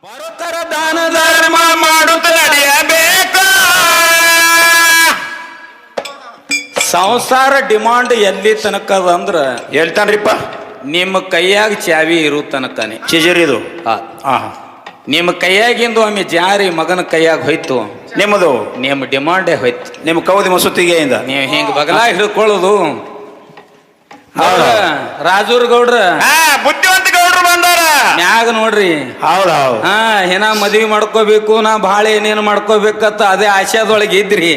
ಬರುತ್ತರ ದಾನ ಧರ್ಮ ಮಾಡುತ್ತ ನಡೆಯಬೇಕು. ಸಂಸಾರ ಡಿಮಾಂಡ್ ಎಲ್ಲಿ ತನಕ ಅಂದ್ರ ಹೇಳ್ತಾನ್ರಿಪ್ಪ. ನಿಮ್ಮ ಕೈಯಾಗ ಚಾವಿ ಇರು ತನಕನೆ ಚಿಜರಿ ಇದು. ನಿಮ್ಮ ಕೈಯಾಗಿಂದು ಒಮ್ಮೆ ಜಾರಿ ಮಗನ ಕೈಯಾಗ ಹೋಯ್ತು, ನಿಮ್ಮದು ನಿಮ್ಮ ಡಿಮಾಂಡೇ ಹೋಯ್ತು. ನಿಮ್ಮ ಕೌದಿ ಮಸೂತಿಗೆಯಿಂದ ನೀವು ಹಿಂಗ ಬಗಲ ಹಿಡ್ಕೊಳ್ಳೋದು. ರಾಜೂರ್ ಗೌಡ್ರ ಬುದ್ಧಿವಂತ ಗೌಡ್ರು ಬಂದಾರ ಮ್ಯಾಗ ನೋಡ್ರಿ. ಹೌದ್ ಹೌದ್. ಏನ ಮದ್ವಿ ಮಾಡ್ಕೋಬೇಕು, ನಾ ಭಾಳ ಏನೇನು ಮಾಡ್ಕೋಬೇಕತ್ತ ಅದೇ ಆಶಯದೊಳಗೆ ಇದ್ರಿ.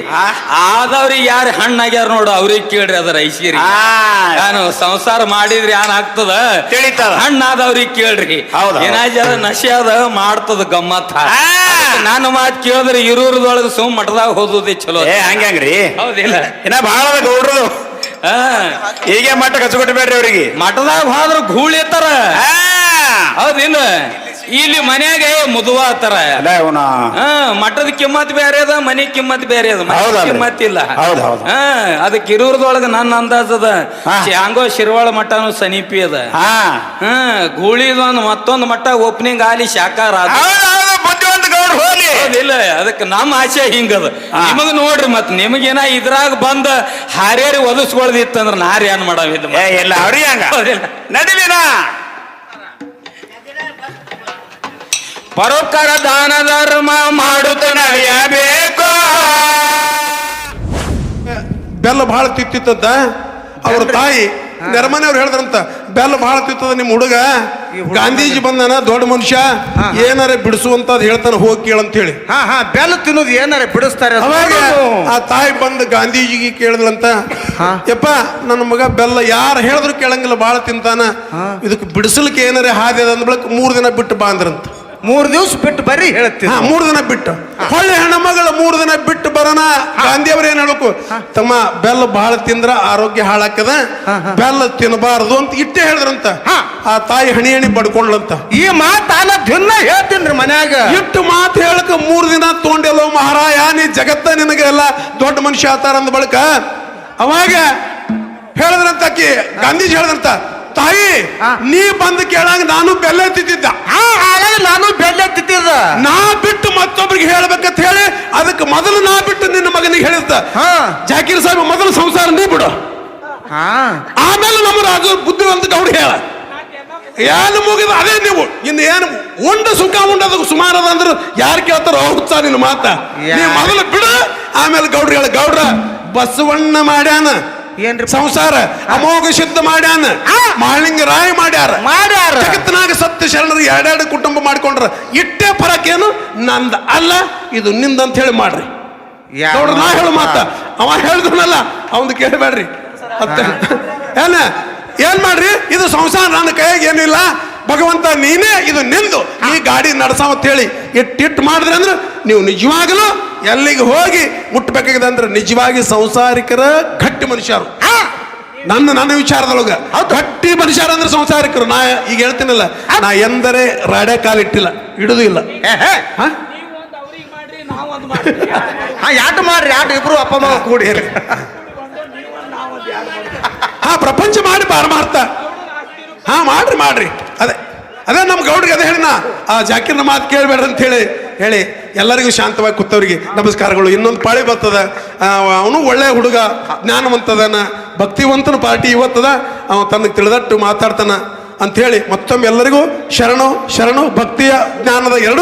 ಆದವ್ರಿಗೆ ಯಾರು ಹಣ್ಣಾಗ್ಯಾರ ನೋಡು ಅವ್ರಿಗೆ ಕೇಳ್ರಿ. ಅದರ ಐಶ್ವರ್ಯ ನಾನು ಸಂಸಾರ ಮಾಡಿದ್ರಿ ಏನ್ ಆಗ್ತದ ತಿಳಿತದ. ಹಣ್ಣಾದವ್ರಿಗೆ ಕೇಳ್ರಿ. ಏನಾಜರ ನಶೆ ಅದ ಮಾಡ್ತದ ಗಮ್ಮತ್ತ. ನಾನು ಮಾತು ಕೇಳಿದ್ರೆ ಇರೂರದೊಳಗ ಸುಮ್ ಮಠದಾಗ ಹೋದೋದೇ ಚಲೋ. ಹಂಗ್ರಿ ಹೌದಿಲ್ಲ? ಇನ್ನ ಭಾಳ ಗೌಡ್ರದು ಹೀಗೆ ಮಠ ಕಚ್ಕೊಟ್ಬೇಡ್ರಿ ಅವ್ರಿಗೆ. ಮಠದಾಗ ಹೋದ್ರ ಗೂಳಿ ಇರ್ತಾರ. ಹೌದಿಲ್ಲ? ಇಲ್ಲಿ ಮನ್ಯಾಗ ಮುದುವಾತಾರ. ಮಠದ ಕಿಮ್ಮತ್ ಬೇರೆ ಅದ, ಮನಿ ಕಿಮ್ಮತ್ ಬೇರೆ ಅದ. ಕಿಮ್ಮತ್ ಇಲ್ಲ. ಅದಕ್ಕೆ ಇರೂರದೊಳಗ ನನ್ನ ಅಂದಾಜದ ಹಂಗೋ ಶಿರ್ವಾಳ ಮಠನು ಸಮೀಪಿ ಅದ. ಗೂಳಿದೊಂದು ಮತ್ತೊಂದು ಮಠ ಓಪನಿಂಗ್ ಆಲಿ ಶಾಕಾರ ಇಲ್ಲ. ಅದಕ್ಕೆ ನಮ್ಮ ಆಶೆ ಹಿಂಗದ. ನಿಮಗ ನೋಡ್ರಿ, ಮತ್ ನಿಮಗೇನ ಇದ್ರಾಗ ಬಂದ ಹಾರೇರಿ ಒದಸ್ಕೊಳ್ದಿತ್ತಂದ್ರ ನಾರಿ ಏನ್ ಮಾಡವಿಲ್ಲ. ಎಲ್ಲ ಅವ್ರಿಗೆ ಹಂಗ ನಡಿಲಿನ ಪರೋಪಕಾರ ದಾನ ಧರ್ಮ ಮಾಡುತ್ತ ನಡೆಯಬೇಕು. ಬೆಲ್ಲ ಬಹಳ ತಿತ್ತಿತ್ತಂತ ಅವ್ರ ತಾಯಿ ನೆರಮನೆಯವ್ರು ಹೇಳಿದ್ರಂತ, ಬೆಲ್ಲ ಬಹಳ ತಿತ್ತದ ನಿಮ್ಮ ಹುಡುಗ, ಗಾಂಧೀಜಿ ಬಂದಾನ ದೊಡ್ಡ ಮನುಷ್ಯ, ಏನಾರ ಬಿಡಿಸುವಂತದ್ ಹೇಳ್ತಾನೆ, ಹೋಗಿ ಕೇಳಂತ ಹೇಳಿ. ಬೆಲ್ಲ ತಿನ್ನೋದು ಏನಾರ ಬಿಡಿಸ್ತಾರೆ. ಅವಾಗ ಆ ತಾಯಿ ಬಂದು ಗಾಂಧೀಜಿಗೆ ಕೇಳಿದ್ಲಂತ, ಯಪ್ಪ ನನ್ನ ಮಗ ಬೆಲ್ಲ ಯಾರು ಹೇಳಿದ್ರು ಕೇಳಂಗಿಲ್ಲ, ಬಹಳ ತಿಂತಾನ, ಇದಕ್ಕೆ ಬಿಡಿಸ್ಲಿಕ್ಕೆ ಏನಾರ ಹಾದಿ ಅದ ಅಂದ್ಬಳಕ್ 3 ದಿನ ಬಿಟ್ಟು ಬಾ ಅಂದ್ರಂತ. 3 ದಿವಸ ಬಿಟ್ಟು ಬರ್ರಿ ಹೇಳ್ತೀನಿ. 3 ದಿನ ಬಿಟ್ಟು ಹೊಳ್ಳಿ ಹೆಣ್ಮಗಳು 3 ದಿನ ಬಿಟ್ಟು ಬರೋಣ. ಗಾಂಧಿಯವ್ರು ಏನ್ ಹೇಳ್ಬೇಕು, ತಮ್ಮ ಬೆಲ್ಲ ಬಹಳ ತಿಂದ್ರ ಆರೋಗ್ಯ ಹಾಳಾಕದ, ಬೆಲ್ಲ ತಿನ್ನಬಾರದು ಅಂತ ಇಟ್ಟೇ ಹೇಳಿದ್ರಂತ. ಆ ತಾಯಿ ಹಣಿ ಬಡ್ಕೊಂಡ್ಲಂತ. ಈ ಮಾತು ದಿನ ಹೇಳ್ತೀನಿ ಮನ್ಯಾಗ. ಇಟ್ಟು ಮಾತು ಹೇಳಕ 3 ದಿನ ತೊಗೊಂಡೆಲ್ಲೋ ಮಹಾರಾಯ, ನೀ ಜಗತ್ತ ನಿನಗೆ ಎಲ್ಲ ದೊಡ್ಡ ಮನುಷ್ಯ ಆತಾರ ಅಂದ ಬಳಿಕ ಅವಾಗ ಹೇಳಿದ್ರಂತ ಆಕಿ ಗಾಂಧೀಜಿ ಹೇಳಿದ್ರಂತ, ತಾಯಿ ನೀ ಬಂದು ಕೇಳಂಗ ನಾನು ಬೆಲ್ಲ ತಿದ್ದಿದ್ದ, ನಾನು ಬೆಲ್ಲ ತಿದ್ದಿದ್ದ, ನಾ ಬಿಟ್ಟು ಮತ್ತೊಬ್ರಿಗೆ ಹೇಳ್ಬೇಕಂತ ಹೇಳಿ ಅದಕ್ಕೆ ಮೊದಲು ನಾ ಬಿಟ್ಟು ನಿನ್ನ ಮಗನಿಗೆ ಹೇಳಿದ್ದ. ಜಾಕೀರ್ ಸಾಹೇಬ್ ಮೊದಲು ಸಂಸಾರ ನೀ ಬಿಡು, ಆಮೇಲೆ ನಮ್ಮ ರಾಜು ಬುದ್ಧಿವಂತ ಗೌಡ ಹೇಳ. ಏನು ಮುಗಿದ ಅದೇ ನೀವು ಇನ್ನು ಏನು ಉಂಡ ಸುಖ ಉಂಡದ ಸುಮಾರದ ಅಂದ್ರೆ ಯಾರು ಕೇಳ್ತಾರೋ ಹುಚ್ಚ ನಿನ್ನ ಮಾತ. ನೀ ಮೊದಲು ಬಿಡು, ಆಮೇಲೆ ಗೌಡ್ರ ಹೇಳ. ಗೌಡ್ರ ಬಸವಣ್ಣ ಮಾಡ್ಯಾನ ಸಂಸಾರ, ಅಮೋಘ ಸಿದ್ಧ ಮಾಡ್ಯಾನ, ಮಹಾಲಿಂಗ ರಾಯ್ ಮಾಡ್ಯಾರ, ಜಗತ್ತಿನಾಗ ಸತ್ಯ ಶರಣರು 2 ಕುಟುಂಬ ಮಾಡ್ಕೊಂಡ್ರ. ಇಟ್ಟೇ ಫರಕ್ ಏನು, ನಂದ ಅಲ್ಲ ಇದು ನಿಂದಂತ ಹೇಳಿ ಮಾಡ್ರಿ. ಗೌಡ್ರ ನಾ ಹೇಳು ಮಾತ, ಅವ ಹೇಳಿದ್ನಲ್ಲ ಅವಂದು ಕೇಳಬೇಡ್ರಿ. ಏನ್ ಮಾಡ್ರಿ, ಇದು ಸಂಸಾರ ನನ್ನ ಕೈಯಾಗ ಏನಿಲ್ಲ, ಭಗವಂತ ನೀನೇ ಇದು ನಿಂದು, ಈ ಗಾಡಿ ನಡ್ಸಾವತ್ ಹೇಳಿ ಇಟ್ಟಿಟ್ಟು ಮಾಡಿದ್ರಿ ಅಂದ್ರೆ ನೀವು ನಿಜವಾಗಲೂ ಎಲ್ಲಿಗೆ ಹೋಗಿ ಮುಟ್ಟಬೇಕಾಗಿದೆ ಅಂದ್ರೆ ನಿಜವಾಗಿ ಸಂಸಾರಿಕರ ಗಟ್ಟಿ ಮನುಷ್ಯರು. ನನ್ನ ವಿಚಾರದೊಳಗ ಗಟ್ಟಿ ಮನುಷ್ಯರ ಅಂದ್ರೆ ಸಂಸಾರಿಕರು. ನಾ ಈಗ ಹೇಳ್ತೀನಲ್ಲ, ನಾ ಎಂದರೆ ರಾಡೆ ಕಾಲಿಟ್ಟಿಲ್ಲ, ಇಡುದು ಇಲ್ಲ. ಯಾಟು ಮಾಡ್ರಿ, ಯಾಟು ಇಬ್ರು ಅಪ್ಪ ಮಗ ಕೂಡಿ ಪ್ರಪಂಚ ಮಾಡಿ ಪಾರಮಾರ್ಥ. ಮಾಡ್ರಿ ಅದೇ ನಮ್ಮ ಗೌಡ್ರಿಗೆ ಅದೇ ಹೇಳಿನ, ಆ ಜಾಕೀರ್ನ ಮಾತು ಕೇಳಬೇಡ್ರಿ ಅಂತ ಹೇಳಿ ಎಲ್ಲರಿಗೂ ಶಾಂತವಾಗಿ ಕೂತವ್ರಿಗೆ ನಮಸ್ಕಾರಗಳು. ಇನ್ನೊಂದು ಪಾಳಿ ಬರ್ತದ, ಅವನು ಒಳ್ಳೆ ಹುಡುಗ, ಜ್ಞಾನವಂತದನ, ಭಕ್ತಿವಂತನ ಪಾರ್ಟಿ ಇವತ್ತದ, ಅವ ತನಗೆ ತಿಳಿದಟ್ಟು ಮಾತಾಡ್ತಾನ ಅಂತ ಹೇಳಿ ಮತ್ತೊಮ್ಮೆ ಎಲ್ಲರಿಗೂ ಶರಣು ಭಕ್ತಿಯ ಜ್ಞಾನದ 2